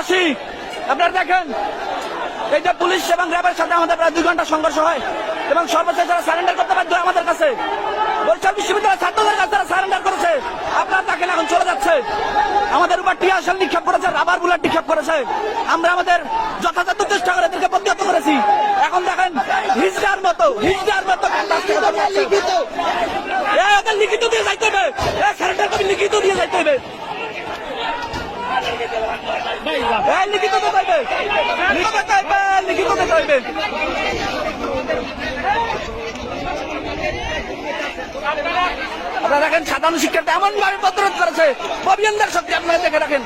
এলাকাবাসী আপনারা দেখেন, এই যে পুলিশ এবং র্যাবের সাথে আমাদের প্রায় 2 ঘন্টা সংঘর্ষ হয় এবং সর্বশেষ যারা সারেন্ডার করতে বাধ্য হয় আমাদের কাছে, বরিশাল বিশ্ববিদ্যালয়ের ছাত্রদের কাছে তারা সারেন্ডার করেছে। আপনারা দেখেন এখন চলে যাচ্ছে, আমাদের উপর টিয়ার শেল নিক্ষেপ করেছে, রাবার বুলেট নিক্ষেপ করেছে। আমরা আমাদের যথাযথ চেষ্টা করে এদেরকে প্রতিহত করেছি। এখন দেখেন হিজড়ার মতো ওদের লিখিত দিয়ে যাইতে হবে, সারেন্ডার কপি লিখিত দিয়ে যাইতে হবে, লিখিত দিতে হইবে, লিখিত দিতে হইবে। আপনারা দেখেন সাধারণ শিক্ষার্থী এমন ভাবে প্রতিরোধ করেছে, অভিযানদের শক্তি আপনারা দেখে রাখেন,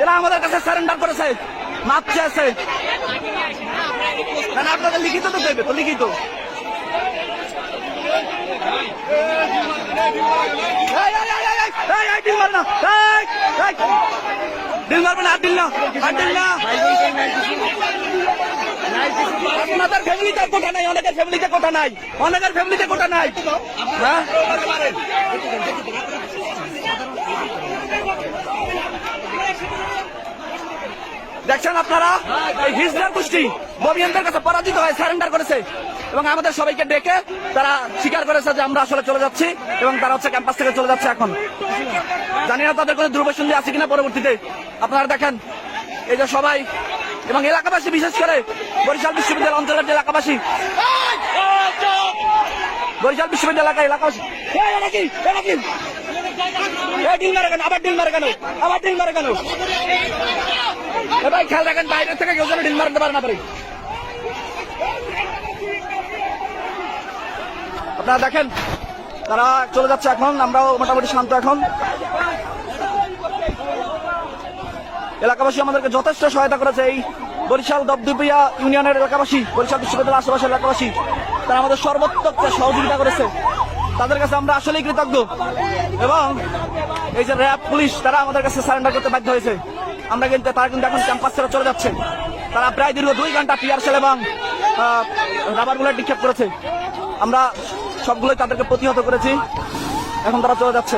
এরা আমাদের কাছে সারেন্ডার করেছে, মাপ চেয়েছে। আপনাদের লিখিত তো দেবে, তো লিখিত ডিল মারবে না, ডিল না, ডিল না। আপনাদের ফ্যামিলিতে কোটা নাই, অনেকের ফ্যামিলিতে কোটা নাই, অনেকের ফ্যামিলিতে কোটা নাই। হ্যাঁ দেখছেন আপনারা, এই হিজড়ার গোষ্ঠী ববিয়ানদের কাছে পরাজিত হয়ে সারেন্ডার করেছে এবং আমাদের সবাইকে ডেকে তারা স্বীকার করেছে যে আমরা আসলে চলে যাচ্ছি এবং তারা হচ্ছে ক্যাম্পাস থেকে চলে যাচ্ছে। এখন জানি না তাদের কোনো দুর্বসন্ধি আছে কিনা পরবর্তীতে। আপনারা দেখেন এই যে সবাই এবং এলাকাবাসী, বিশেষ করে বরিশাল বিশ্ববিদ্যালয় অঞ্চলের যে এলাকাবাসী, বরিশাল বিশ্ববিদ্যালয় এলাকাবাসী ডিল মারে কেন, আবার ডিল মারে কেন, আবার ডিল মারে কেন? এবার খেয়াল রাখেন বাইরে থেকে কেউ যেন ডিল মারতে পারে না পারে। আপনারা দেখেন তারা চলে যাচ্ছে। এখন আমরাও মোটামুটি শান্ত। এখন এলাকাবাসী আমাদেরকে যথেষ্ট সহায়তা করেছে। এই বরিশাল দপদপিয়া ইউনিয়নের এলাকাবাসী, বরিশাল বিশ্ববিদ্যালয়ের আশেপাশের এলাকাবাসী, তারা আমাদের সর্বোত্তম সহযোগিতা করেছে। তাদের কাছে আমরা আসলেই কৃতজ্ঞ। এবং এই যে র্যাব, পুলিশ, তারা আমাদের কাছে সারেন্ডার করতে বাধ্য হয়েছে। তারা কিন্তু এখন ক্যাম্পাস ছেড়ে চলে যাচ্ছে। তারা প্রায় দীর্ঘ 2 ঘন্টা টিয়ার শেল এবং রাবার বুলেট নিক্ষেপ করেছে। আমরা সবগুলোই তাদেরকে প্রতিহত করেছি। এখন তারা চলে যাচ্ছে।